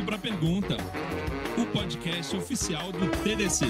pra Pergunta, o podcast oficial do TDC.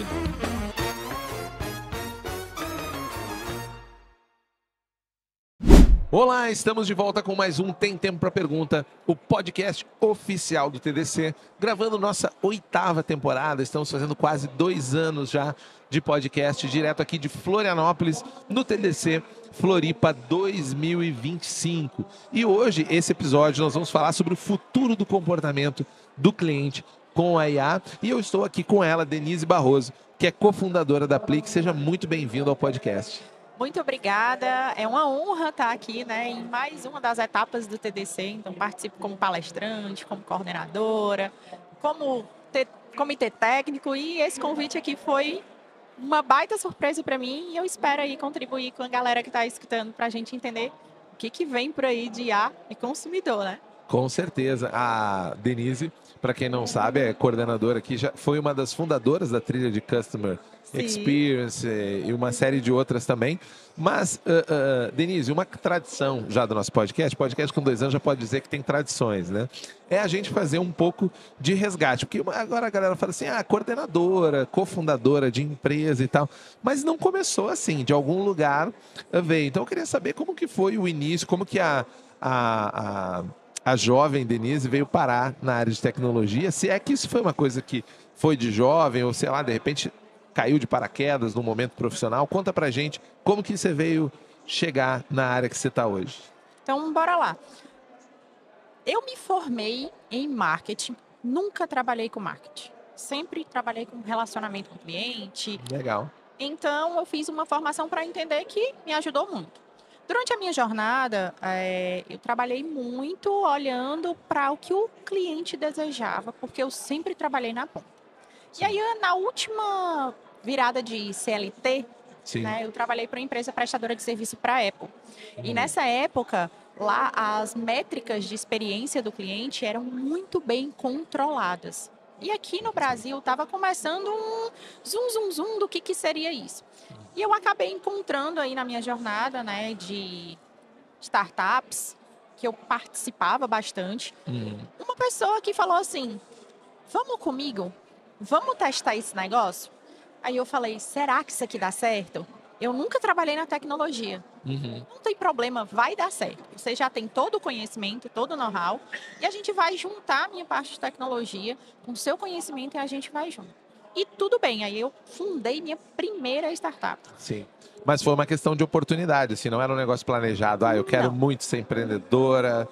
Olá, estamos de volta com mais um Tem Tempo para Pergunta, o podcast oficial do TDC, gravando nossa 8ª temporada. Estamos fazendo quase 2 anos já de podcast, direto aqui de Florianópolis, no TDC Floripa 2025. E hoje, esse episódio, nós vamos falar sobre o futuro do comportamento do cliente com a IA. E eu estou aqui com ela, Denise Barroso, que é cofundadora da Plique. Seja muito bem-vindo ao podcast. Muito obrigada, é uma honra estar aqui, em mais uma das etapas do TDC. Então, participo como palestrante, como coordenadora, como comitê técnico, e esse convite aqui foi uma baita surpresa para mim, e eu espero aí contribuir com a galera que está escutando para a gente entender o que vem por aí de IA e consumidor, né? Com certeza. A Denise, para quem não sabe, é coordenadora aqui, já foi uma das fundadoras da trilha de Customer Experience e uma série de outras também. Mas, Denise, uma tradição já do nosso podcast com 2 anos já pode dizer que tem tradições, né? É a gente fazer um pouco de resgate. Porque agora a galera fala assim, coordenadora, cofundadora de empresa e tal. Mas não começou assim, de algum lugar veio. Então eu queria saber como que foi o início, como que a jovem Denise veio parar na área de tecnologia, se é que isso foi uma coisa que foi de jovem, ou sei lá, de repente caiu de paraquedas no momento profissional. Conta pra gente como que você veio chegar na área que você está hoje. Então, bora lá. Eu me formei em marketing, nunca trabalhei com marketing. Sempre trabalhei com relacionamento com o cliente. Legal. Então, eu fiz uma formação para entender que me ajudou muito. Durante a minha jornada, eu trabalhei muito olhando para o que o cliente desejava, porque eu sempre trabalhei na ponta. Sim. E aí, na última virada de CLT, eu trabalhei para uma empresa prestadora de serviço para a Apple. E nessa época, lá as métricas de experiência do cliente eram muito bem controladas. E aqui no Brasil estava começando um zoom do que seria isso. E eu acabei encontrando aí na minha jornada, de startups, que eu participava bastante, uma pessoa que falou assim, vamos comigo? Vamos testar esse negócio? Aí eu falei, será que isso aqui dá certo? Eu nunca trabalhei na tecnologia. Não tem problema, vai dar certo. Você já tem todo o conhecimento, todo o know-how, e a gente vai juntar a minha parte de tecnologia com o seu conhecimento e a gente vai junto. E tudo bem, aí eu fundei minha primeira startup. Sim, mas foi uma questão de oportunidade, assim, não era um negócio planejado. Eu quero muito ser empreendedora,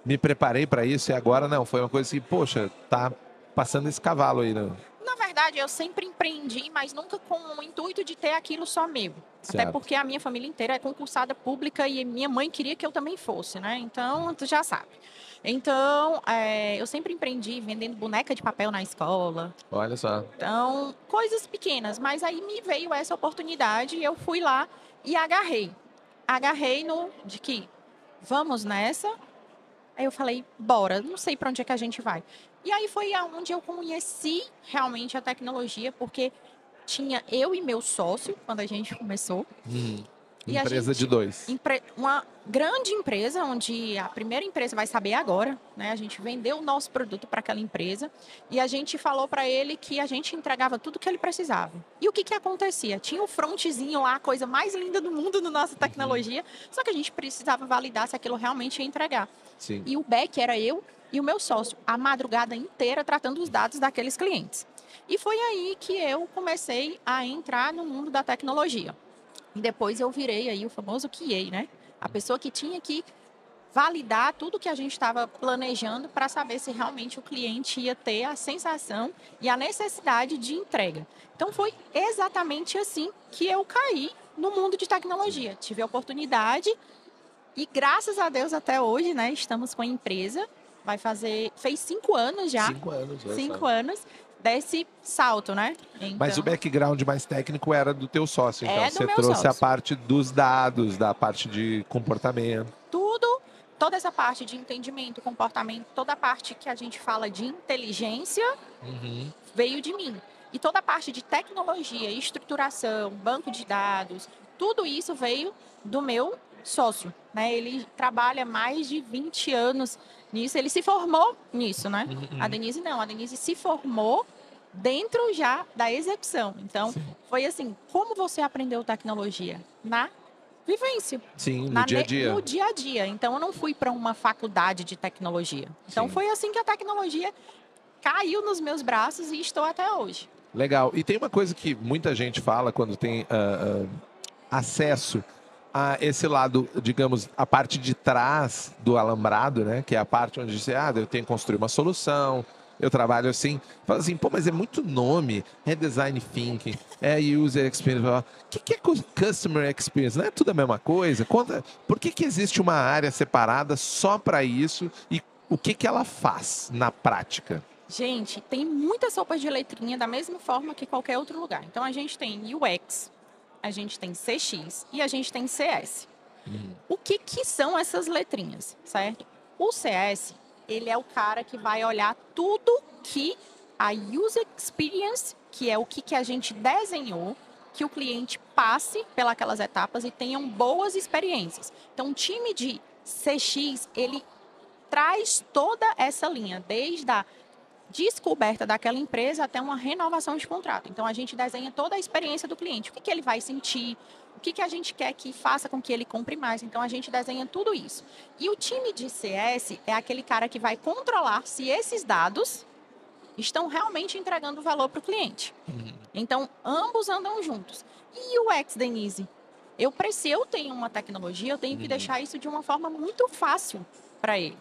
me preparei para isso e agora não. Foi uma coisa que, poxa, tá passando esse cavalo aí, né? Na verdade, eu sempre empreendi, mas nunca com o intuito de ter aquilo só meu. Certo. Até porque a minha família inteira é concursada pública e minha mãe queria que eu também fosse, né? Então, tu já sabe. Então, eu sempre empreendi vendendo boneca de papel na escola. Olha só. Então, coisas pequenas. Mas aí me veio essa oportunidade e eu fui lá e agarrei. Agarrei de que vamos nessa. Aí eu falei, bora, não sei para onde é que a gente vai. E aí foi aonde eu conheci realmente a tecnologia, porque tinha eu e meu sócio, quando a gente começou. E empresa de 2. Uma grande empresa, onde a primeira empresa vai saber agora, né? A gente vendeu o nosso produto para aquela empresa e a gente falou para ele que a gente entregava tudo que ele precisava. E o que acontecia? Tinha o frontzinho lá, a coisa mais linda do mundo na nossa tecnologia, só que a gente precisava validar se aquilo realmente ia entregar. Sim. E o back era eu e o meu sócio, a madrugada inteira tratando os dados daqueles clientes. E foi aí que eu comecei a entrar no mundo da tecnologia. E depois eu virei aí o famoso QA, né? A pessoa que tinha que validar tudo que a gente estava planejando para saber se realmente o cliente ia ter a sensação e a necessidade de entrega. Então foi exatamente assim que eu caí no mundo de tecnologia. Tive a oportunidade e graças a Deus até hoje, né? Estamos com a empresa. Fez 5 anos já. 5 anos. 5 anos. Desse salto, né? Então, mas o background mais técnico era do teu sócio, então. Você trouxe sócio. A parte dos dados, da parte de comportamento. Toda essa parte de entendimento, comportamento, toda a parte que a gente fala de inteligência veio de mim. E toda a parte de tecnologia, estruturação, banco de dados, tudo isso veio do meu sócio. né? Ele trabalha mais de 20 anos nisso. Ele se formou nisso, né? A Denise não. A Denise se formou dentro já da execução. Então, foi assim, como você aprendeu tecnologia? Na vivência. Sim, no dia a dia. No dia a dia. Então, eu não fui para uma faculdade de tecnologia. Então, Sim. foi assim que a tecnologia caiu nos meus braços e estou até hoje. Legal. E tem uma coisa que muita gente fala quando tem acesso a esse lado, digamos, a parte de trás do alambrado, né? Que é a parte onde você, eu tenho que construir uma solução, eu trabalho assim. Fala assim, pô, mas é muito nome, é design thinking, é user experience. O que é customer experience? Não é tudo a mesma coisa? Conta, por que existe uma área separada só para isso e o que ela faz na prática? Gente, tem muitas sopas de letrinha da mesma forma que qualquer outro lugar. Então, a gente tem UX, a gente tem CX e a gente tem CS. O que são essas letrinhas, certo? O CS, ele é o cara que vai olhar tudo que a user experience, que é o que a gente desenhou, que o cliente passe pelas etapas e tenham boas experiências. Então, o time de CX, ele traz toda essa linha, desde a descoberta daquela empresa até uma renovação de contrato. Então, a gente desenha toda a experiência do cliente. O que ele vai sentir, o que a gente quer que faça com que ele compre mais. Então, a gente desenha tudo isso. E o time de CS é aquele cara que vai controlar se esses dados estão realmente entregando valor para o cliente. Então, ambos andam juntos. E o UX, Denise? Eu tenho uma tecnologia, eu tenho que deixar isso de uma forma muito fácil para ele.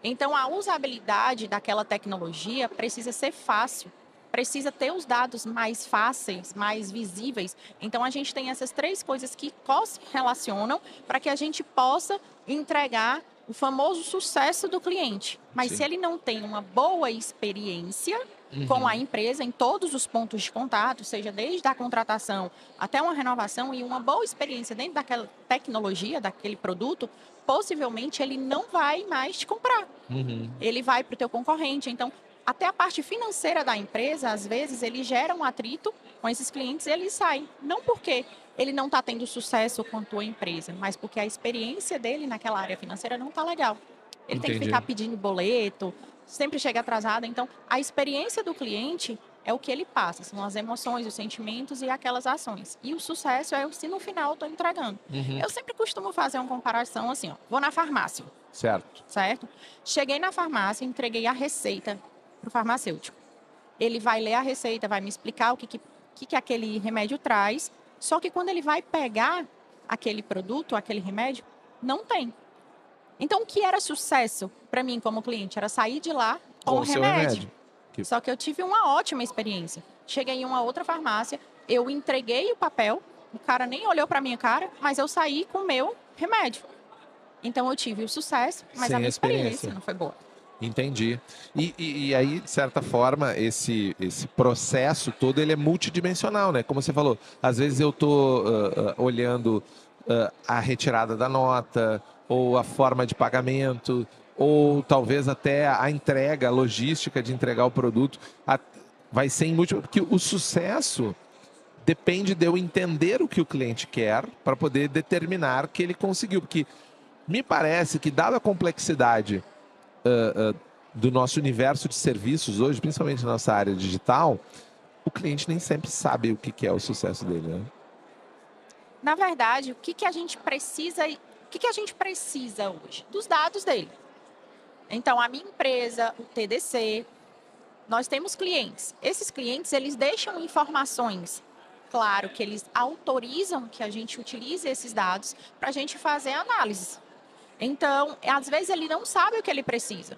Então, a usabilidade daquela tecnologia precisa ser fácil, precisa ter os dados mais fáceis, mais visíveis. Então, a gente tem essas três coisas que se relacionam para que a gente possa entregar o famoso sucesso do cliente. Mas se ele não tem uma boa experiência com a empresa em todos os pontos de contato, seja desde a contratação até uma renovação e uma boa experiência dentro daquela tecnologia, daquele produto, possivelmente ele não vai mais te comprar. Ele vai para o teu concorrente. Então, até a parte financeira da empresa, às vezes, ele gera um atrito com esses clientes e ele sai. Não porque ele não está tendo sucesso com a tua empresa, mas porque a experiência dele naquela área financeira não está legal. Ele tem que ficar pedindo boleto, sempre chega atrasado. Então, a experiência do cliente é o que ele passa, são as emoções, os sentimentos e aquelas ações. E o sucesso é se no final eu estou entregando. Eu sempre costumo fazer uma comparação assim, vou na farmácia. Certo? Cheguei na farmácia, entreguei a receita para o farmacêutico. Ele vai ler a receita, vai me explicar o que aquele remédio traz, só que quando ele vai pegar aquele produto, aquele remédio, não tem. Então, o que era sucesso para mim como cliente? Era sair de lá com o remédio. Só que eu tive uma ótima experiência. Cheguei em uma outra farmácia, eu entreguei o papel, o cara nem olhou para minha cara, mas eu saí com o meu remédio. Então, eu tive o sucesso, mas a minha experiência não foi boa. Entendi. E aí, de certa forma, esse processo todo, ele é multidimensional, né? Como você falou, às vezes eu estou olhando a retirada da nota, ou a forma de pagamento, ou talvez até a entrega, a logística de entregar o produto. Vai ser em múltiplo, porque o sucesso depende de eu entender o que o cliente quer para poder determinar que ele conseguiu. Porque me parece que, dada a complexidade do nosso universo de serviços hoje, principalmente na nossa área digital, o cliente nem sempre sabe o que é o sucesso dele, né? Na verdade, o que a gente precisa hoje? Dos dados dele. Então, a minha empresa, o TDC, nós temos clientes. Esses clientes, eles deixam informações. Claro que eles autorizam que a gente utilize esses dados para a gente fazer análise. Então, às vezes ele não sabe o que ele precisa.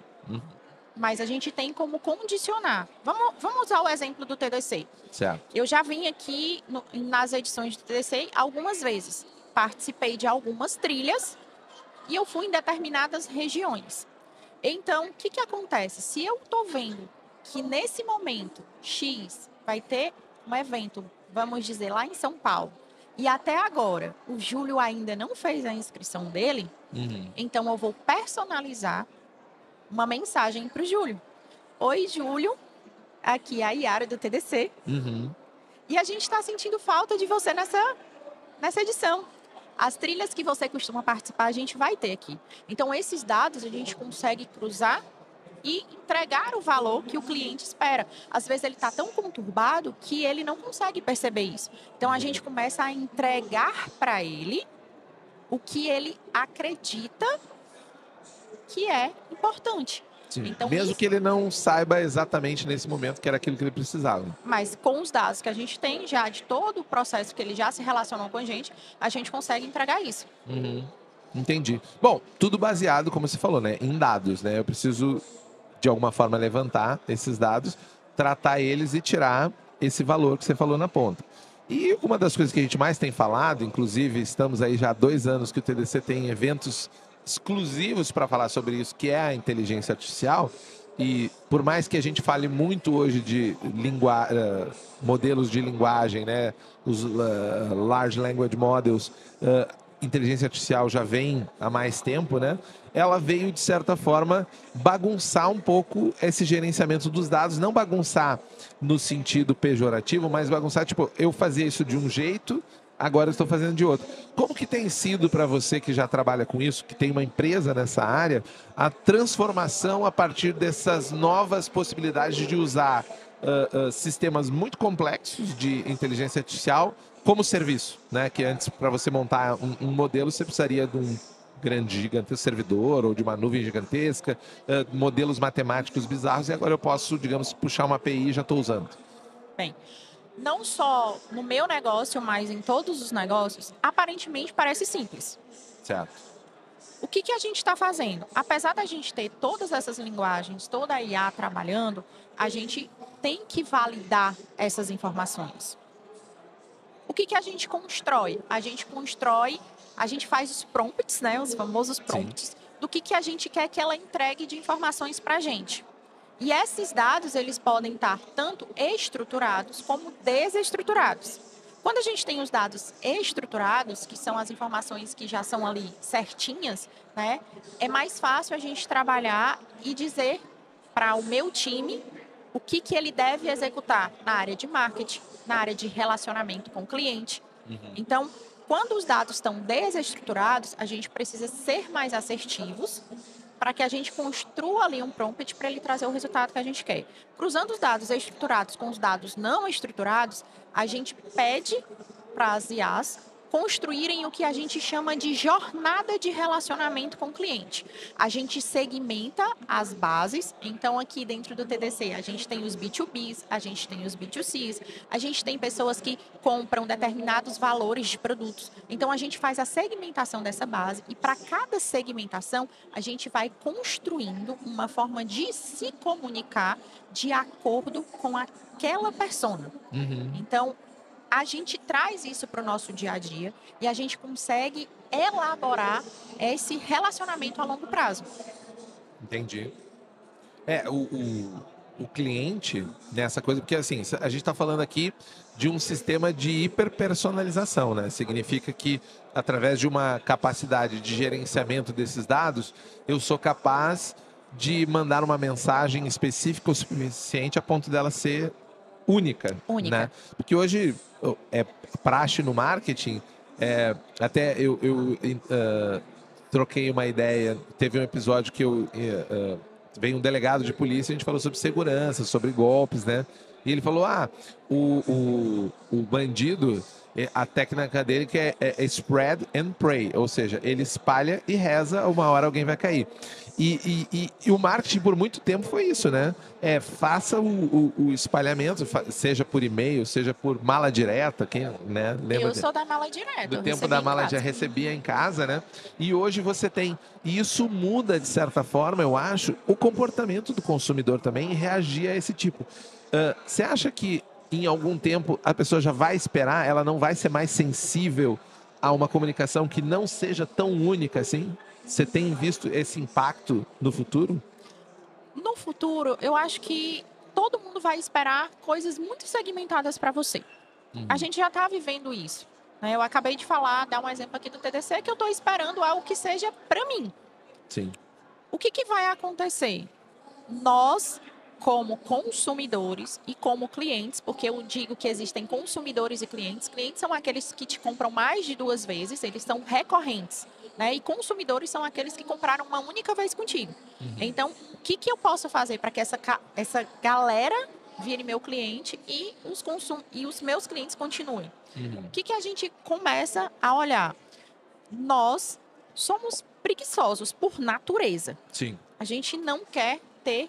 Mas a gente tem como condicionar. Vamos usar o exemplo do TDC. Certo. Eu já vim aqui nas edições do TDC algumas vezes. Participei de algumas trilhas e eu fui em determinadas regiões. Então, o que acontece? Se eu estou vendo que nesse momento X vai ter um evento, vamos dizer, lá em São Paulo, e até agora o Júlio ainda não fez a inscrição dele, então eu vou personalizar uma mensagem para o Júlio. Oi, Júlio, aqui é a Yara do TDC. E a gente está sentindo falta de você nessa edição. As trilhas que você costuma participar, a gente vai ter aqui. Então, esses dados a gente consegue cruzar e entregar o valor que o cliente espera. Às vezes ele está tão conturbado que ele não consegue perceber isso. Então, a gente começa a entregar para ele o que ele acredita que é importante. Sim. Então, Mesmo isso, que ele não saiba exatamente nesse momento que era aquilo que ele precisava. mas com os dados que a gente tem já de todo o processo que ele já se relacionou com a gente consegue entregar isso. Uhum. Entendi. Bom, tudo baseado, como você falou, né, em dados, né? Eu preciso, de alguma forma, levantar esses dados, tratar eles e tirar esse valor que você falou na ponta. E uma das coisas que a gente mais tem falado, inclusive estamos aí já há 2 anos que o TDC tem eventos exclusivos para falar sobre isso, que é a inteligência artificial. E por mais que a gente fale muito hoje de modelos de linguagem, né, os large language models, inteligência artificial já vem há mais tempo, né? Ela veio, de certa forma, bagunçar um pouco esse gerenciamento dos dados. Não bagunçar no sentido pejorativo, mas bagunçar, tipo, eu fazia isso de um jeito, agora eu estou fazendo de outro. Como que tem sido para você que já trabalha com isso, que tem uma empresa nessa área, a transformação a partir dessas novas possibilidades de usar sistemas muito complexos de inteligência artificial como serviço, né? Que antes, para você montar um modelo, você precisaria de um grande, gigantesco servidor ou de uma nuvem gigantesca, modelos matemáticos bizarros, e agora eu posso, digamos, puxar uma API e já estou usando. Bem, não só no meu negócio, mas em todos os negócios, aparentemente parece simples. Certo. O que a gente está fazendo? Apesar da gente ter todas essas linguagens, toda a IA trabalhando, a gente tem que validar essas informações. O que a gente constrói? A gente faz os prompts, né, os famosos prompts, sim, do que a gente quer que ela entregue de informações para a gente. E esses dados, eles podem estar tanto estruturados como desestruturados. Quando a gente tem os dados estruturados, que são as informações que já são ali certinhas, né, é mais fácil a gente trabalhar e dizer para o meu time o que ele deve executar na área de marketing, na área de relacionamento com o cliente. Então, quando os dados estão desestruturados, a gente precisa ser mais assertivos para que a gente construa ali um prompt para ele trazer o resultado que a gente quer. Cruzando os dados estruturados com os dados não estruturados, a gente pede para as IAs construírem o que a gente chama de jornada de relacionamento com o cliente. A gente segmenta as bases, então aqui dentro do TDC a gente tem os B2Bs, a gente tem os B2Cs, a gente tem pessoas que compram determinados valores de produtos. Então a gente faz a segmentação dessa base e para cada segmentação a gente vai construindo uma forma de se comunicar de acordo com aquela persona. Então, a gente traz isso para o nosso dia a dia e a gente consegue elaborar esse relacionamento a longo prazo. Entendi. O cliente nessa coisa, porque assim, a gente está falando aqui de um sistema de hiperpersonalização, né? Significa que através de uma capacidade de gerenciamento desses dados, eu sou capaz de mandar uma mensagem específica o suficiente a ponto dela ser única. Né? Porque hoje é praxe no marketing, até eu troquei uma ideia, teve um episódio que veio um delegado de polícia, a gente falou sobre segurança, sobre golpes, né? E ele falou, o bandido, a técnica dele que é spread and pray, ou seja, ele espalha e reza, uma hora alguém vai cair. E o marketing por muito tempo foi isso, né? Faça o espalhamento, seja por e-mail, seja por mala direta, quem, né? Lembra? Eu sou da mala direta. Do tempo da mala já recebia em casa, né? E hoje você tem... E isso muda, de certa forma, eu acho, o comportamento do consumidor também em reagir a esse tipo. Você acha que em algum tempo a pessoa já vai esperar, ela não vai ser mais sensível a uma comunicação que não seja tão única assim? Você tem visto esse impacto no futuro? No futuro, eu acho que todo mundo vai esperar coisas muito segmentadas para você. A gente já está vivendo isso. Né? Eu acabei de falar, dar um exemplo aqui do TDC, que eu estou esperando algo que seja para mim. Sim. O que vai acontecer? Nós, como consumidores e como clientes, porque eu digo que existem consumidores e clientes. Clientes são aqueles que te compram mais de 2 vezes, eles são recorrentes, né? E consumidores são aqueles que compraram uma única vez contigo. Então, o que eu posso fazer para que essa galera vire meu cliente e os meus clientes continuem? O que a gente começa a olhar? Nós somos preguiçosos por natureza. Sim. A gente não quer ter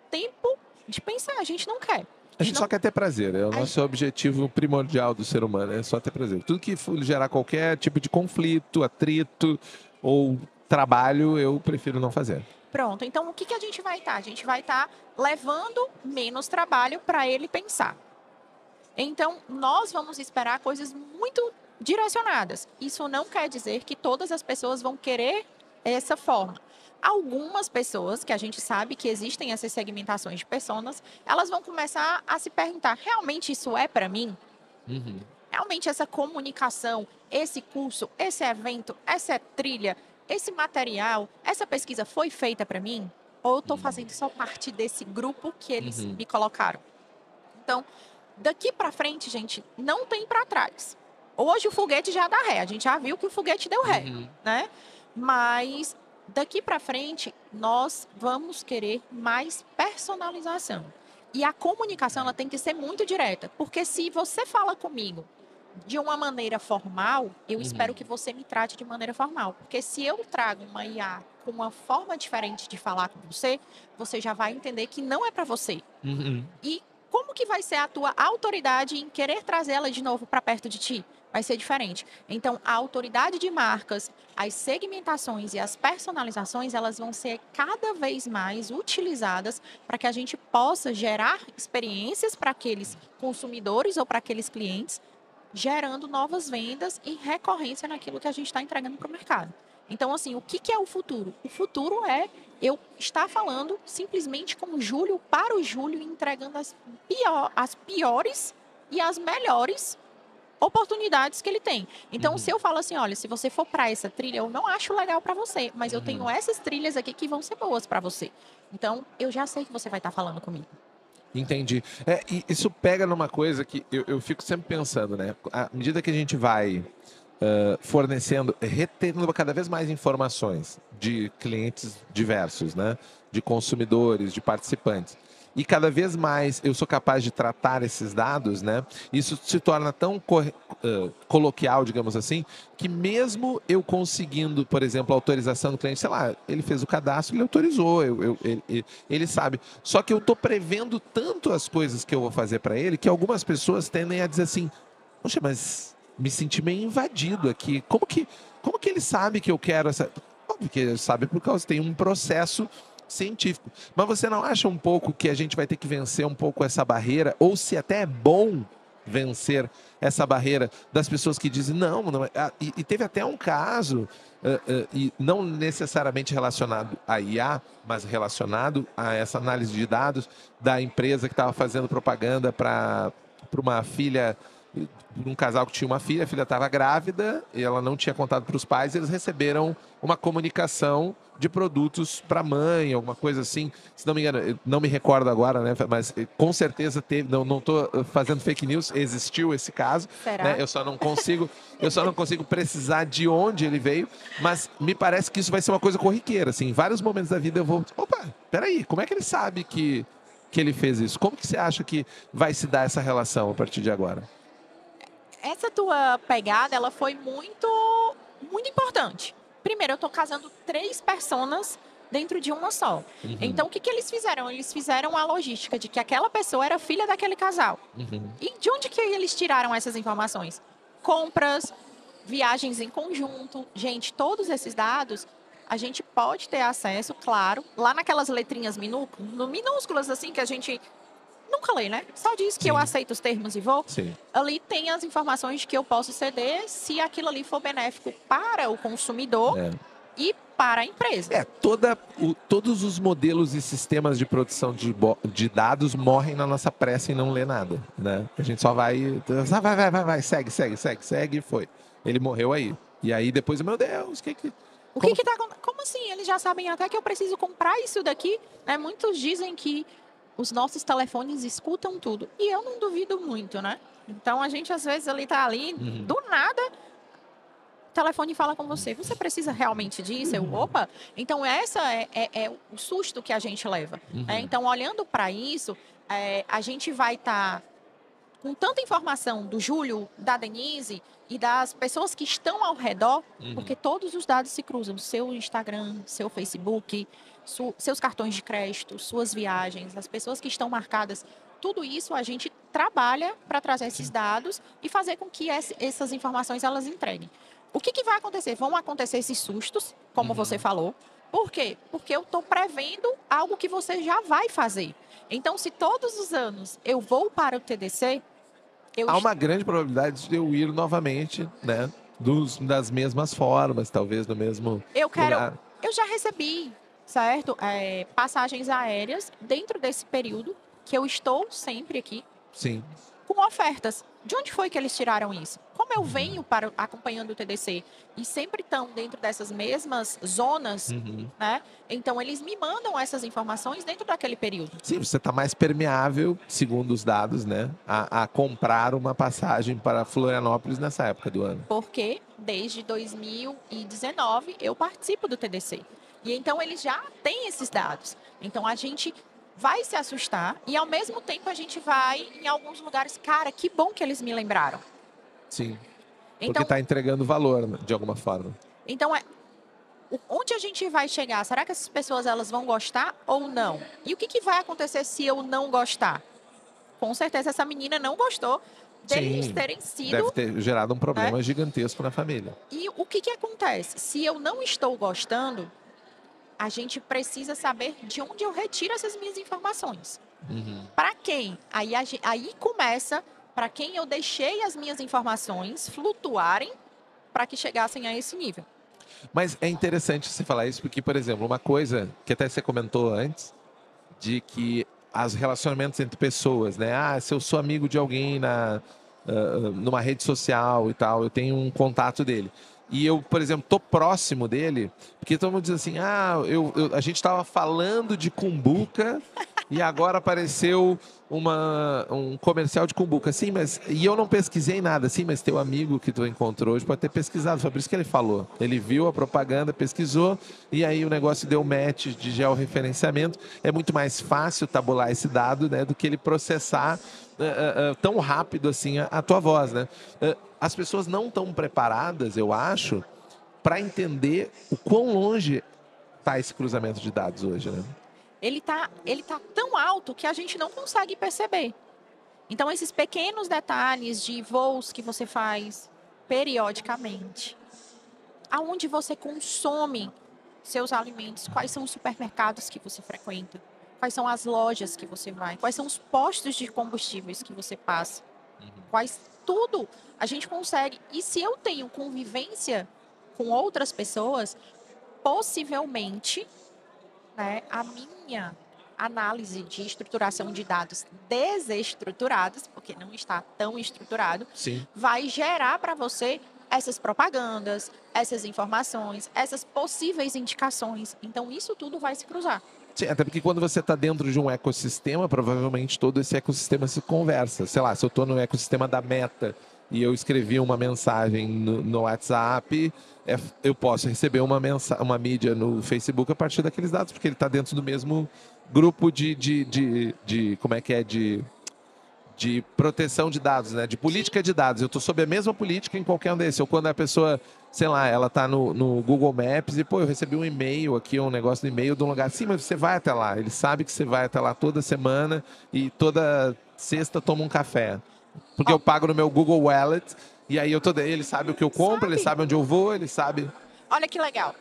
tempo de pensar, a gente não quer. A gente só quer ter prazer, é o nosso objetivo primordial do ser humano, é só ter prazer. Tudo que for gerar qualquer tipo de conflito, atrito ou trabalho, eu prefiro não fazer. Pronto, então o que a gente vai estar? A gente vai estar levando menos trabalho para ele pensar. Então, nós vamos esperar coisas muito direcionadas. Isso não quer dizer que todas as pessoas vão querer essa forma. Algumas pessoas, que a gente sabe que existem essas segmentações de personas, elas vão começar a se perguntar, realmente isso é para mim? Realmente essa comunicação, esse curso, esse evento, essa trilha, esse material, essa pesquisa foi feita para mim? Ou eu estou fazendo só parte desse grupo que eles me colocaram? Então, daqui para frente, gente, não tem para trás. Hoje o foguete já dá ré, a gente já viu que o foguete deu ré, né? Mas daqui para frente, nós vamos querer mais personalização. E a comunicação ela tem que ser muito direta, porque se você fala comigo de uma maneira formal, eu espero que você me trate de maneira formal. Porque se eu trago uma IA com uma forma diferente de falar com você, você já vai entender que não é para você. E como que vai ser a tua autoridade em querer trazê-la de novo para perto de ti? Vai ser diferente. Então, a autoridade de marcas, as segmentações e as personalizações, elas vão ser cada vez mais utilizadas para que a gente possa gerar experiências para aqueles consumidores ou para aqueles clientes, gerando novas vendas e recorrência naquilo que a gente está entregando para o mercado. Então, assim, o que é o futuro? O futuro é eu estar falando simplesmente com o Júlio para o Júlio, entregando as piores e as melhores oportunidades que ele tem. Então, se eu falo assim, olha, se você for para essa trilha, eu não acho legal para você, mas eu tenho essas trilhas aqui que vão ser boas para você. Então, eu já sei que você vai estar falando comigo. Entendi. E isso pega numa coisa que eu fico sempre pensando, né? À medida que a gente vai fornecendo, retendo cada vez mais informações de clientes diversos, né? De consumidores, de participantes. E cada vez mais eu sou capaz de tratar esses dados, né? Isso se torna tão coloquial, digamos assim, que mesmo eu conseguindo, por exemplo, a autorização do cliente, sei lá, ele fez o cadastro, ele autorizou, ele sabe. Só que eu estou prevendo tanto as coisas que eu vou fazer para ele, que algumas pessoas tendem a dizer assim, poxa, mas me senti meio invadido aqui. Como que ele sabe que eu quero essa... Óbvio que ele sabe por causa tem um processo científico. Mas você não acha um pouco que a gente vai ter que vencer um pouco essa barreira? Ou se até é bom vencer essa barreira das pessoas que dizem não e teve até um caso, e não necessariamente relacionado a IA, mas relacionado a essa análise de dados da empresa que estava fazendo propaganda para uma filha, um casal que tinha uma filha, a filha estava grávida e ela não tinha contado para os pais, eles receberam uma comunicação de produtos para a mãe, alguma coisa assim. Se não me engano, eu não me recordo agora, né? Mas com certeza teve, não estou fazendo fake news, existiu esse caso. Será? Né? Eu só não consigo precisar de onde ele veio, mas me parece que isso vai ser uma coisa corriqueira. Assim, em vários momentos da vida eu vou, opa, peraí, como é que ele sabe que ele fez isso? Como que você acha que vai se dar essa relação a partir de agora? Essa tua pegada, ela foi muito, muito importante. Primeiro, eu estou casando 3 personas dentro de uma só. Então, o que eles fizeram? Eles fizeram a logística de que aquela pessoa era filha daquele casal. E de onde que eles tiraram essas informações? Compras, viagens em conjunto. Gente, todos esses dados, a gente pode ter acesso, claro, lá naquelas letrinhas minúsculas, assim, que a gente nunca lê, né? Só diz que Sim. eu aceito os termos e vou. Sim. Ali tem as informações que eu posso ceder se aquilo ali for benéfico para o consumidor e para a empresa. Todos os modelos e sistemas de produção de dados morrem na nossa pressa em não ler nada, né? A gente só vai, segue, foi. Ele morreu aí. E aí depois, meu Deus, O que tá acontecendo? Como assim? Eles já sabem até que eu preciso comprar isso daqui, né? Muitos dizem que os nossos telefones escutam tudo. E eu não duvido muito, né? Então, a gente, às vezes, tá ali, do nada, o telefone fala com você. Você precisa realmente disso? Opa! Então, essa é o susto que a gente leva. Né? Então, olhando para isso, a gente vai estar com tanta informação do Júlio, da Denise e das pessoas que estão ao redor, porque todos os dados se cruzam. Seu Instagram, seu Facebook, seus cartões de crédito, suas viagens, as pessoas que estão marcadas. Tudo isso a gente trabalha para trazer esses dados e fazer com que essas informações elas entreguem. O que vai acontecer? Vão acontecer esses sustos, como você falou. Por quê? Porque eu estou prevendo algo que você já vai fazer. Então, se todos os anos eu vou para o TDC... Há uma grande probabilidade de eu ir novamente, né? Das mesmas formas, talvez no mesmo lugar. Eu já recebi, certo? Passagens aéreas dentro desse período que eu estou sempre aqui. Sim. Com ofertas. De onde foi que eles tiraram isso? Como eu venho acompanhando o TDC e sempre estão dentro dessas mesmas zonas, né? Então, eles me mandam essas informações dentro daquele período. Sim, você está mais permeável, segundo os dados, né? A comprar uma passagem para Florianópolis nessa época do ano. Porque desde 2019 eu participo do TDC. E então, eles já têm esses dados. Então, a gente vai se assustar e, ao mesmo tempo, a gente vai em alguns lugares. Cara, que bom que eles me lembraram. Sim, então, porque está entregando valor, né, de alguma forma. Então, onde a gente vai chegar? Será que essas pessoas elas vão gostar ou não? E o que vai acontecer se eu não gostar? Com certeza, essa menina não gostou deles terem sido... Deve ter gerado um problema gigantesco na família. E o que acontece? Se eu não estou gostando... A gente precisa saber de onde eu retiro essas minhas informações. Para quem? Aí começa para quem eu deixei as minhas informações flutuarem para que chegassem a esse nível. Mas é interessante você falar isso porque, por exemplo, uma coisa que até você comentou antes, de que os relacionamentos entre pessoas, né? Se eu sou amigo de alguém numa rede social e tal, eu tenho um contato dele. E eu, por exemplo, tô próximo dele, porque todo mundo diz assim, a gente estava falando de cumbuca e agora apareceu um comercial de cumbuca. Sim, e eu não pesquisei nada. Sim, mas teu amigo que tu encontrou hoje pode ter pesquisado. Foi por isso que ele falou. Ele viu a propaganda, pesquisou, e aí o negócio deu match de georreferenciamento. É muito mais fácil tabular esse dado, né, do que ele processar tão rápido assim a tua voz, né? As pessoas não estão preparadas, eu acho, para entender o quão longe está esse cruzamento de dados hoje, né? Ele tá tão alto que a gente não consegue perceber. Então, esses pequenos detalhes de voos que você faz periodicamente, aonde você consome seus alimentos, quais são os supermercados que você frequenta, quais são as lojas que você vai, quais são os postos de combustíveis que você passa, tudo a gente consegue. E se eu tenho convivência com outras pessoas, possivelmente, né, a minha análise de estruturação de dados desestruturados, porque não está tão estruturado, vai gerar para você essas propagandas, essas informações, essas possíveis indicações. Então, isso tudo vai se cruzar. Sim, até porque quando você está dentro de um ecossistema, provavelmente todo esse ecossistema se conversa. Sei lá, se eu estou no ecossistema da Meta e eu escrevi uma mensagem no WhatsApp, eu posso receber uma mídia no Facebook a partir daqueles dados, porque ele está dentro do mesmo grupo como é que é, de proteção de dados, né? De política de dados. Eu estou sob a mesma política em qualquer um desses. Ou quando a pessoa, sei lá, ela está no Google Maps e, eu recebi um e-mail aqui, um negócio de e-mail de um lugar. Sim, mas você vai até lá. Ele sabe que você vai até lá toda semana e toda sexta toma um café. Porque eu pago no meu Google Wallet e aí ele sabe o que eu compro, ele sabe onde eu vou, ele sabe... Olha que legal.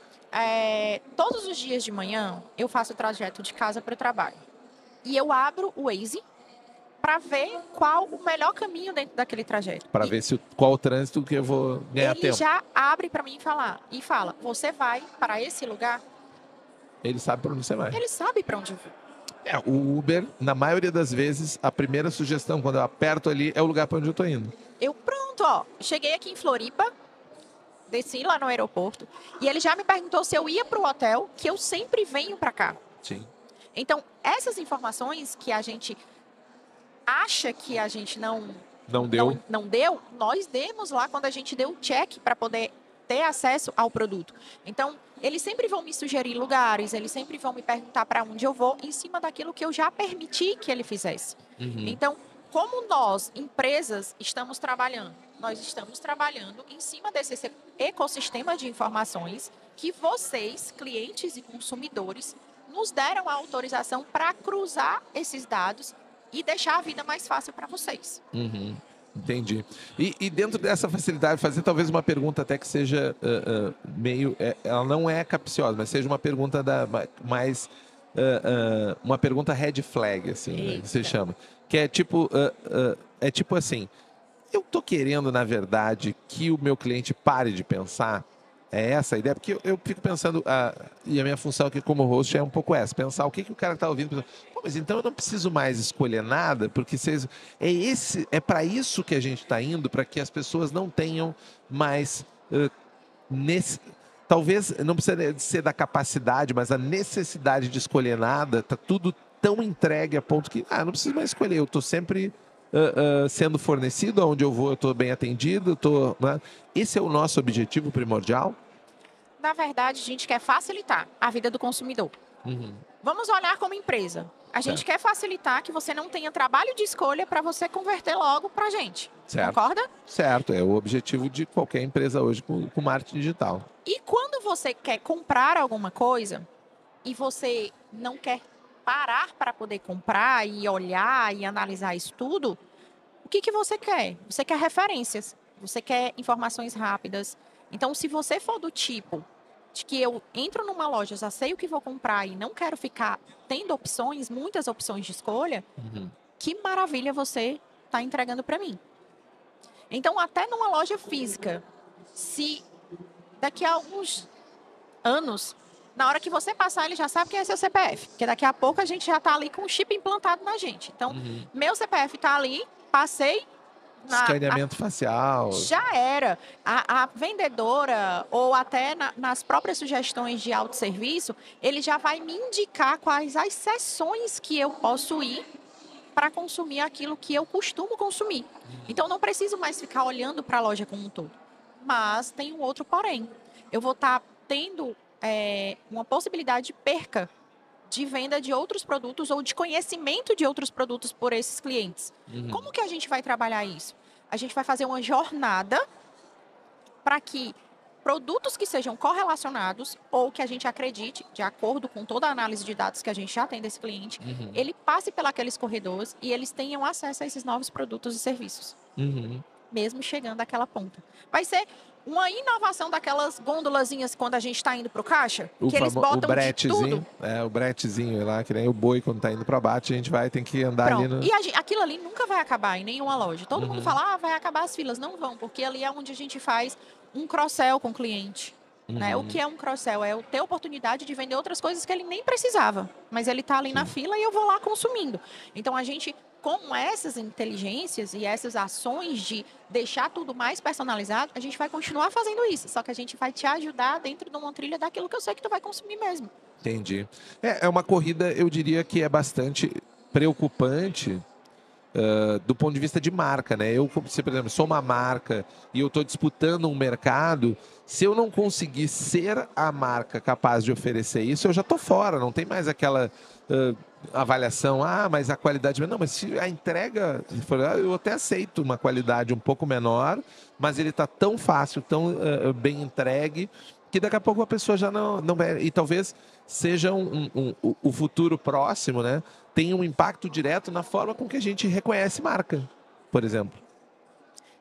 Todos os dias de manhã eu faço o trajeto de casa para o trabalho. E eu abro o Waze para ver qual o melhor caminho dentro daquele trajeto. Para ver qual o trânsito que eu vou ganhar tempo. Ele já abre para mim e fala, você vai para esse lugar? Ele sabe para onde você vai. Ele sabe para onde eu vou. O Uber, na maioria das vezes, a primeira sugestão, quando eu aperto ali, é o lugar para onde eu estou indo. Cheguei aqui em Floripa, desci lá no aeroporto, e ele já me perguntou se eu ia para o hotel, que eu sempre venho para cá. Sim. Então, essas informações que a gente acha que a gente Não deu. não deu, nós demos lá quando a gente deu o check para poder ter acesso ao produto. Então, eles sempre vão me sugerir lugares, eles sempre vão me perguntar para onde eu vou, em cima daquilo que eu já permiti que ele fizesse. Então, como nós, empresas, estamos trabalhando? Nós estamos trabalhando em cima desse ecossistema de informações que vocês, clientes e consumidores, nos deram a autorização para cruzar esses dados e deixar a vida mais fácil para vocês. Entendi. E dentro dessa facilidade, fazer talvez uma pergunta até que seja meio... ela não é capciosa, mas seja uma pergunta mais... uma pergunta red flag, assim, né, que se chama. Que é tipo assim, eu tô querendo, na verdade, que o meu cliente pare de pensar. É essa a ideia? Porque eu fico pensando, e a minha função aqui como host é um pouco essa, pensar o que o cara está ouvindo. Pô, mas então eu não preciso mais escolher nada, porque é para isso que a gente está indo, para que as pessoas não tenham mais talvez não precisa ser da capacidade, mas a necessidade de escolher nada, tá tudo tão entregue a ponto que não preciso mais escolher, eu estou sempre sendo fornecido, aonde eu vou eu estou bem atendido, né? Esse é o nosso objetivo primordial? Na verdade, a gente quer facilitar a vida do consumidor. Vamos olhar como empresa. A gente quer facilitar que você não tenha trabalho de escolha para você converter logo para a gente. Certo. Concorda? Certo, é o objetivo de qualquer empresa hoje com marketing digital. E quando você quer comprar alguma coisa e você não quer parar para poder comprar e olhar e analisar isso tudo, o que você quer? Você quer referências, você quer informações rápidas. Então, se você for do tipo de que eu entro numa loja, já sei o que vou comprar e não quero ficar tendo opções, muitas opções de escolha, que maravilha você está entregando para mim. Então, até numa loja física, se daqui a alguns anos, na hora que você passar, ele já sabe quem é seu CPF. Porque daqui a pouco a gente já está ali com o chip implantado na gente. Então, meu CPF está ali, passei. Escaneamento facial. Já era. A vendedora, ou até nas próprias sugestões de autosserviço, ele já vai me indicar quais as seções que eu posso ir para consumir aquilo que eu costumo consumir. Então, não preciso mais ficar olhando para a loja como um todo. Mas tem um outro porém. Eu vou estar tendo uma possibilidade de perca de venda de outros produtos ou de conhecimento de outros produtos por esses clientes. Como que a gente vai trabalhar isso? A gente vai fazer uma jornada para que produtos que sejam correlacionados ou que a gente acredite, de acordo com toda a análise de dados que a gente já tem desse cliente, ele passe pelos corredores e eles tenham acesso a esses novos produtos e serviços. Mesmo chegando àquela ponta. Vai ser uma inovação daquelas gôndolazinhas quando a gente está indo para o caixa, que eles botam de tudo. O bretezinho lá, que nem o boi quando está indo para abate, a gente tem que andar ali no... E aquilo ali nunca vai acabar em nenhuma loja. Todo mundo fala, vai acabar as filas. Não vão, porque ali é onde a gente faz um cross-sell com o cliente. Né? O que é um cross-sell? É ter oportunidade de vender outras coisas que ele nem precisava. Mas ele está ali na fila e eu vou lá consumindo. Então, a gente, com essas inteligências e essas ações de deixar tudo mais personalizado, a gente vai continuar fazendo isso. Só que a gente vai te ajudar dentro de uma trilha daquilo que eu sei que tu vai consumir mesmo. Entendi. É uma corrida, eu diria que é bastante preocupante do ponto de vista de marca, né? Eu, por exemplo, sou uma marca e eu estou disputando um mercado, se eu não conseguir ser a marca capaz de oferecer isso, eu já estou fora, não tem mais aquela avaliação, mas a qualidade... Não, mas se a entrega, eu até aceito uma qualidade um pouco menor, mas ele está tão fácil, tão bem entregue, que daqui a pouco a pessoa já não vai... E talvez seja o futuro próximo, né? Tem um impacto direto na forma com que a gente reconhece marca, por exemplo.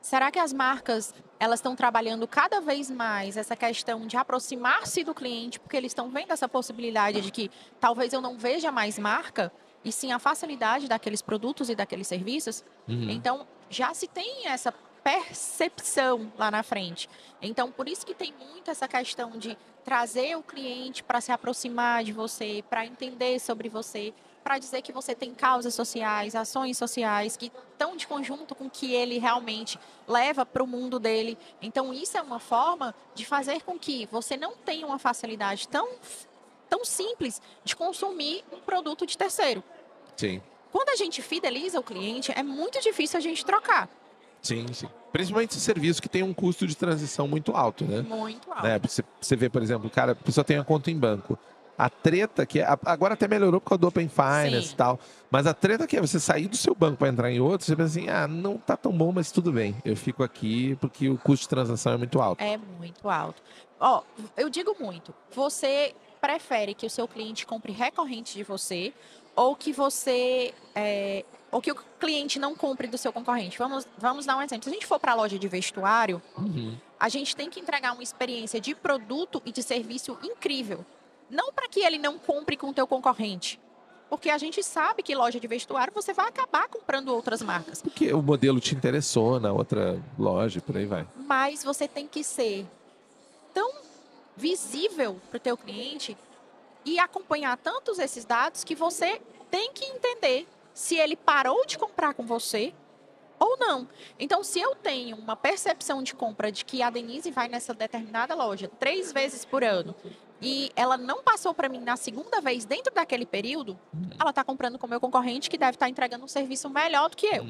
Será que as marcas elas estão trabalhando cada vez mais essa questão de aproximar-se do cliente, porque eles estão vendo essa possibilidade de que talvez eu não veja mais marca, e sim a facilidade daqueles produtos e daqueles serviços? Então, já se tem essa percepção lá na frente. Então, por isso que tem muito essa questão de trazer o cliente para se aproximar de você, para entender sobre você, para dizer que você tem causas sociais, ações sociais que estão de conjunto com o que ele realmente leva para o mundo dele. Então, isso é uma forma de fazer com que você não tenha uma facilidade tão tão simples de consumir um produto de terceiro. Sim. Quando a gente fideliza o cliente, é muito difícil a gente trocar. Sim, sim. Principalmente serviço que tem um custo de transição muito alto, né? Muito alto. Né? Você vê, por exemplo, o cara, a pessoa tem a conta em banco. A treta que agora até melhorou por causa do Open Finance e tal, mas a treta que é você sair do seu banco para entrar em outro, você pensa assim, não tá tão bom, mas tudo bem, eu fico aqui porque o custo de transação é muito alto. É muito alto. Ó, eu digo muito, você prefere que o seu cliente compre recorrente de você ou que ou que o cliente não compre do seu concorrente? Vamos dar um exemplo. Se a gente for para a loja de vestuário, a gente tem que entregar uma experiência de produto e de serviço incrível. Não para que ele não compre com o teu concorrente. Porque a gente sabe que loja de vestuário você vai acabar comprando outras marcas. Porque o modelo te interessou na outra loja, por aí vai. Mas você tem que ser tão visível para o teu cliente e acompanhar tantos esses dados que você tem que entender se ele parou de comprar com você ou não. Então, se eu tenho uma percepção de compra de que a Denise vai nessa determinada loja 3 vezes por ano e ela não passou para mim na segunda vez dentro daquele período, ela está comprando com o meu concorrente que deve estar entregando um serviço melhor do que eu.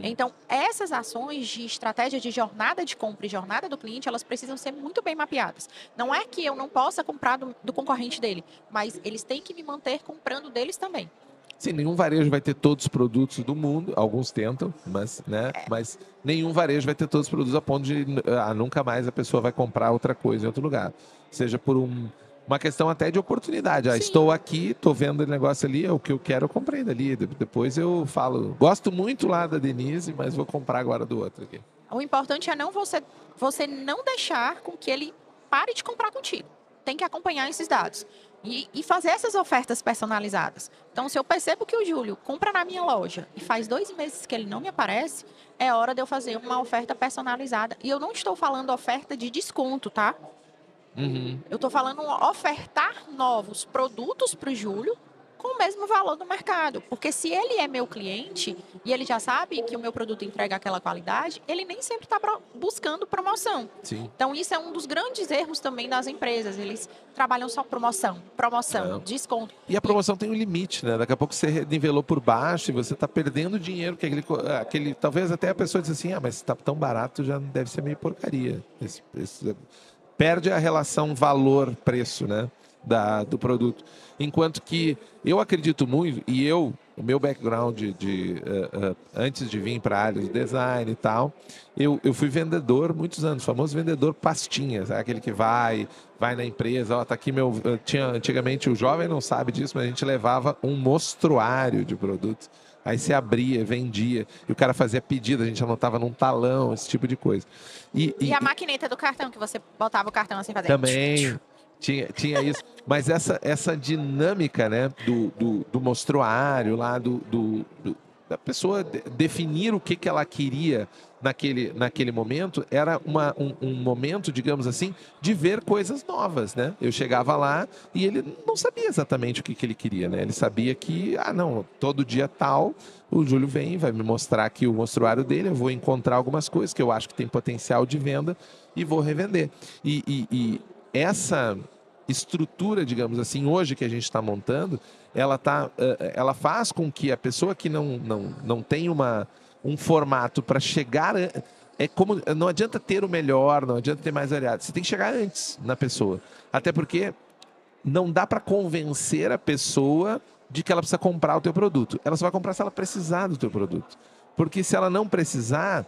Então, essas ações de estratégia de jornada de compra e jornada do cliente, elas precisam ser muito bem mapeadas. Não é que eu não possa comprar do concorrente dele, mas eles têm que me manter comprando deles também. Sim, nenhum varejo vai ter todos os produtos do mundo, alguns tentam, mas nenhum varejo vai ter todos os produtos a ponto de nunca mais a pessoa vai comprar outra coisa em outro lugar. Seja por uma questão até de oportunidade. Estou aqui, estou vendo o negócio ali, é o que eu quero, eu comprei dali. Depois eu falo, gosto muito lá da Denise, mas vou comprar agora do outro aqui. O importante é você não deixar com que ele pare de comprar contigo. Tem que acompanhar esses dados. E fazer essas ofertas personalizadas. Então, se eu percebo que o Júlio compra na minha loja e faz 2 meses que ele não me aparece, é hora de eu fazer uma oferta personalizada. E eu não estou falando oferta de desconto, tá? Eu estou falando ofertar novos produtos para o Júlio com o mesmo valor do mercado. Porque se ele é meu cliente e ele já sabe que o meu produto entrega aquela qualidade, ele nem sempre está buscando promoção. Sim. Então, isso é um dos grandes erros também das empresas. Eles trabalham só promoção, desconto. E a promoção tem um limite, né? Daqui a pouco você nivelou por baixo e você está perdendo dinheiro. Que aquele, talvez até a pessoa diz assim, mas está tão barato, já deve ser meio porcaria. Perde a relação valor-preço, né? Do produto. Enquanto que eu acredito muito, e o meu background antes de vir para a área de design e tal, eu fui vendedor muitos anos, famoso vendedor pastinha, sabe? Aquele que vai na empresa, tá aqui antigamente o jovem não sabe disso, mas a gente levava um mostruário de produtos. Aí você abria, vendia, e o cara fazia pedido, a gente anotava num talão, esse tipo de coisa. E a maquineta do cartão, que você botava o cartão assim, fazer... Também... Tinha isso, mas essa dinâmica, né, do mostruário lá, da pessoa definir o que ela queria naquele momento, era um momento, digamos assim, de ver coisas novas, né? Eu chegava lá e ele não sabia exatamente o que ele queria, né? Ele sabia que, não, todo dia tal, o Júlio vai me mostrar aqui o mostruário dele, eu vou encontrar algumas coisas que eu acho que tem potencial de venda e vou revender. E essa estrutura, digamos assim, hoje que a gente está montando, ela faz com que a pessoa que não tem um formato para chegar... não adianta ter o melhor, não adianta ter mais variado. Você tem que chegar antes na pessoa. Até porque não dá para convencer a pessoa de que ela precisa comprar o teu produto. Ela só vai comprar se ela precisar do teu produto. Porque se ela não precisar,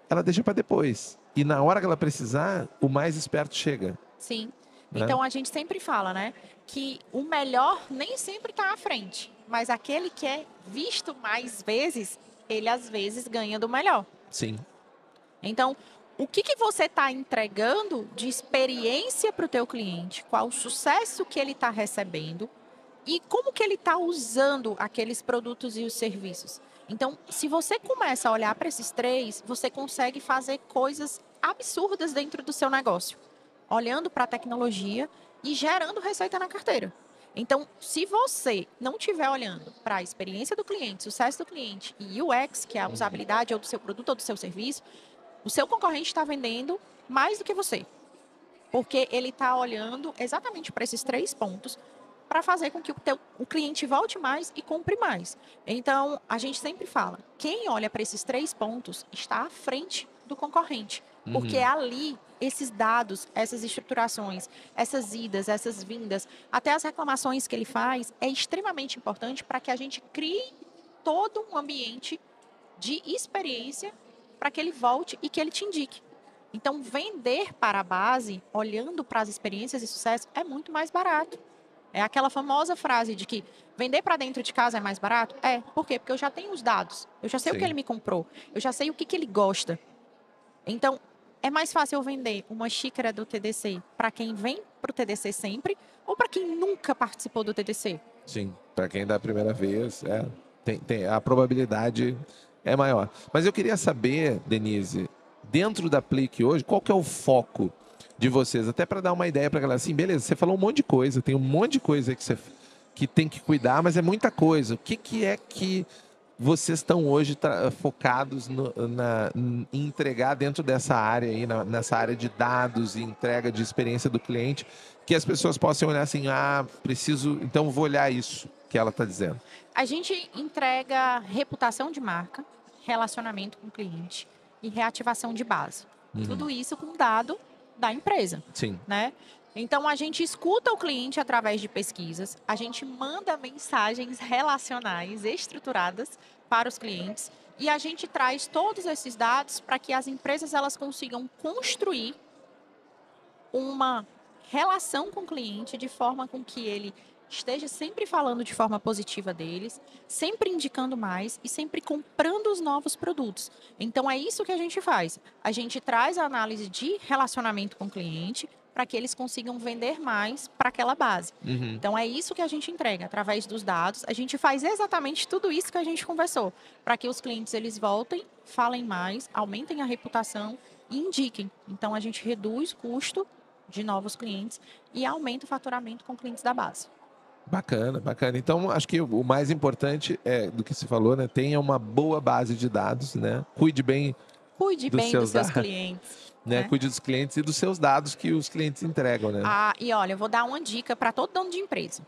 ela deixa para depois. E na hora que ela precisar, o mais esperto chega. Sim. Então, a gente sempre fala, né, que o melhor nem sempre está à frente, mas aquele que é visto mais vezes, ele às vezes ganha do melhor. Sim. Então, o que você está entregando de experiência para o teu cliente, qual o sucesso que ele está recebendo e como que ele está usando aqueles produtos e os serviços. Então, se você começa a olhar para esses 3, você consegue fazer coisas absurdas dentro do seu negócio, olhando para a tecnologia e gerando receita na carteira. Então, se você não estiver olhando para a experiência do cliente, sucesso do cliente e UX, que é a usabilidade ou do seu produto ou do seu serviço, o seu concorrente está vendendo mais do que você. Porque ele está olhando exatamente para esses 3 pontos para fazer com que o cliente volte mais e compre mais. Então, a gente sempre fala, quem olha para esses 3 pontos está à frente do concorrente. Porque ali, esses dados, essas estruturações, essas idas, essas vindas, até as reclamações que ele faz, é extremamente importante para que a gente crie todo um ambiente de experiência para que ele volte e que ele te indique. Então, vender para a base, olhando para as experiências de sucesso, é muito mais barato. É aquela famosa frase de que vender para dentro de casa é mais barato? É. Por quê? Porque eu já tenho os dados. Eu já sei o que ele me comprou. Eu já sei o que ele gosta. Então, é mais fácil eu vender uma xícara do TDC para quem vem para o TDC sempre ou para quem nunca participou do TDC? Sim, para quem dá a primeira vez, a probabilidade é maior. Mas eu queria saber, Denise, dentro da Plique hoje, qual que é o foco de vocês? Até para dar uma ideia para a galera, assim, beleza, você falou um monte de coisa, tem um monte de coisa que tem que cuidar, mas é muita coisa. O que é que vocês estão hoje focados em entregar dentro dessa área aí, nessa área de dados e entrega de experiência do cliente, que as pessoas possam olhar assim, então vou olhar isso que ela está dizendo. A gente entrega reputação de marca, relacionamento com o cliente e reativação de base. Tudo isso com dado da empresa. Sim. Né? Então, a gente escuta o cliente através de pesquisas, a gente manda mensagens relacionais estruturadas para os clientes e a gente traz todos esses dados para que as empresas elas consigam construir uma relação com o cliente de forma com que ele esteja sempre falando de forma positiva deles, sempre indicando mais e sempre comprando os novos produtos. Então, é isso que a gente faz. A gente traz a análise de relacionamento com o cliente para que eles consigam vender mais para aquela base. Então, é isso que a gente entrega. Através dos dados, a gente faz exatamente tudo isso que a gente conversou, para que os clientes eles voltem, falem mais, aumentem a reputação e indiquem. Então, a gente reduz o custo de novos clientes e aumenta o faturamento com clientes da base. Bacana, bacana. Então, acho que o mais importante do que se falou, né? Tenha uma boa base de dados, né? Cuide bem dos seus clientes. Né? Cuide dos clientes e dos seus dados que os clientes entregam, né? E olha, eu vou dar uma dica para todo dono de empresa.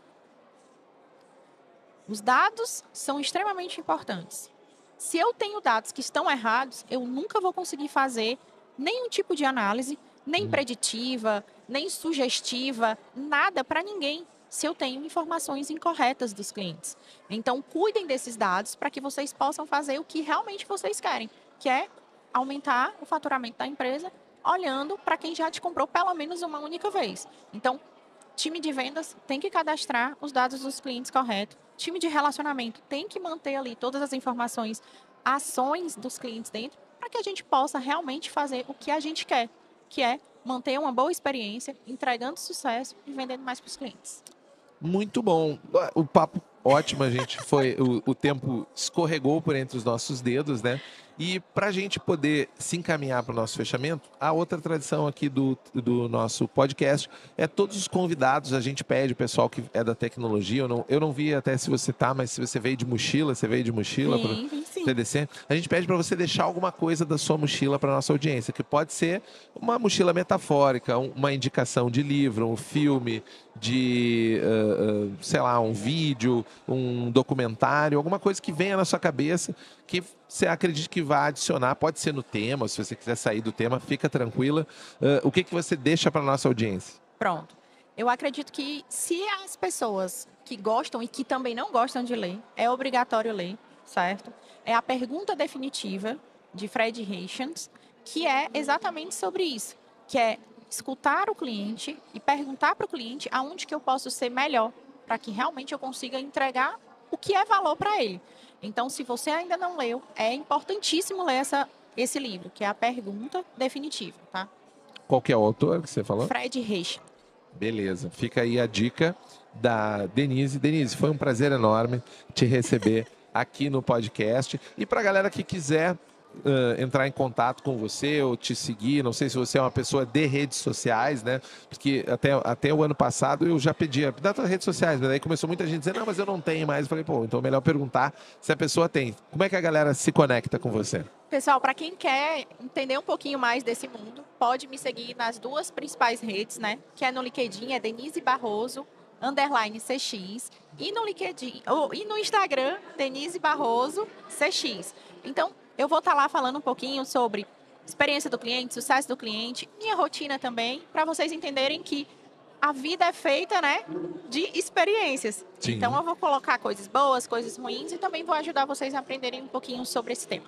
Os dados são extremamente importantes. Se eu tenho dados que estão errados, eu nunca vou conseguir fazer nenhum tipo de análise, nem preditiva, nem sugestiva, nada para ninguém, se eu tenho informações incorretas dos clientes. Então, cuidem desses dados para que vocês possam fazer o que realmente vocês querem, que é aumentar o faturamento da empresa, olhando para quem já te comprou pelo menos uma única vez. Então, time de vendas tem que cadastrar os dados dos clientes corretos. Time de relacionamento tem que manter ali todas as informações, ações dos clientes dentro, para que a gente possa realmente fazer o que a gente quer, que é manter uma boa experiência, entregando sucesso e vendendo mais para os clientes. Muito bom. O papo ótimo, a gente foi. O tempo escorregou por entre os nossos dedos, né? E para a gente poder se encaminhar para o nosso fechamento, a outra tradição aqui do nosso podcast é todos os convidados, a gente pede o pessoal que é da tecnologia, eu não vi até se você tá, mas se você veio de mochila, Sim. TDC, a gente pede para você deixar alguma coisa da sua mochila para nossa audiência, que pode ser uma mochila metafórica, uma indicação de livro, um filme, sei lá, um vídeo, um documentário, alguma coisa que venha na sua cabeça, que você acredita que vai adicionar, pode ser no tema, se você quiser sair do tema, fica tranquila. O que você deixa para a nossa audiência? Pronto. Eu acredito que se as pessoas que gostam e que também não gostam de ler, é obrigatório ler, certo? É a pergunta definitiva de Fred Hitchens, que é exatamente sobre isso, que é escutar o cliente e perguntar para o cliente aonde que eu posso ser melhor, para que realmente eu consiga entregar o que é valor para ele. Então, se você ainda não leu, é importantíssimo ler esse livro, que é a pergunta definitiva, tá? Qual que é o autor que você falou? Fred Hitchens. Beleza, fica aí a dica da Denise. Denise, foi um prazer enorme te receber aqui no podcast. E para a galera que quiser entrar em contato com você ou te seguir, não sei se você é uma pessoa de redes sociais, né? Porque até o ano passado eu já pedia, dá tuas redes sociais, mas aí começou muita gente dizendo, não, mas eu não tenho mais. Eu falei, pô, então é melhor perguntar se a pessoa tem. Como é que a galera se conecta com você? Pessoal, para quem quer entender um pouquinho mais desse mundo, pode me seguir nas 2 principais redes, né? Que é no LinkedIn, é Denise Barroso, _CX, e no LinkedIn, e no Instagram, Denise Barroso, CX. Então, eu vou estar lá falando um pouquinho sobre experiência do cliente, sucesso do cliente, minha rotina também, para vocês entenderem que a vida é feita, né, de experiências. Sim. Então, eu vou colocar coisas boas, coisas ruins e também vou ajudar vocês a aprenderem um pouquinho sobre esse tema.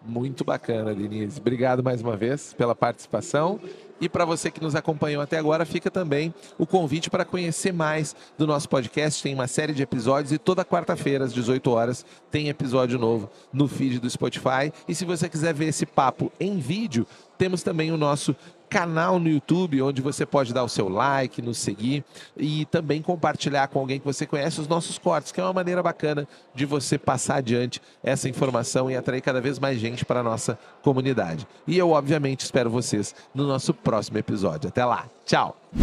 Muito bacana, Denise. Obrigado mais uma vez pela participação. E para você que nos acompanhou até agora, fica também o convite para conhecer mais do nosso podcast. Tem uma série de episódios e toda quarta-feira, às 18 horas, tem episódio novo no feed do Spotify. E se você quiser ver esse papo em vídeo, temos também o nosso canal no YouTube, onde você pode dar o seu like, nos seguir e também compartilhar com alguém que você conhece os nossos cortes, que é uma maneira bacana de você passar adiante essa informação e atrair cada vez mais gente para a nossa comunidade. E eu, obviamente, espero vocês no nosso próximo episódio. Até lá. Tchau! Eu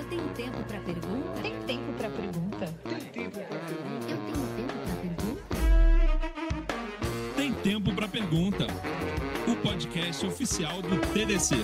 tenho tempo para pergunta? Tem tempo para pergunta? Eu tenho tempo para pergunta? Tem Tempo para Pergunta, o podcast oficial do TDC.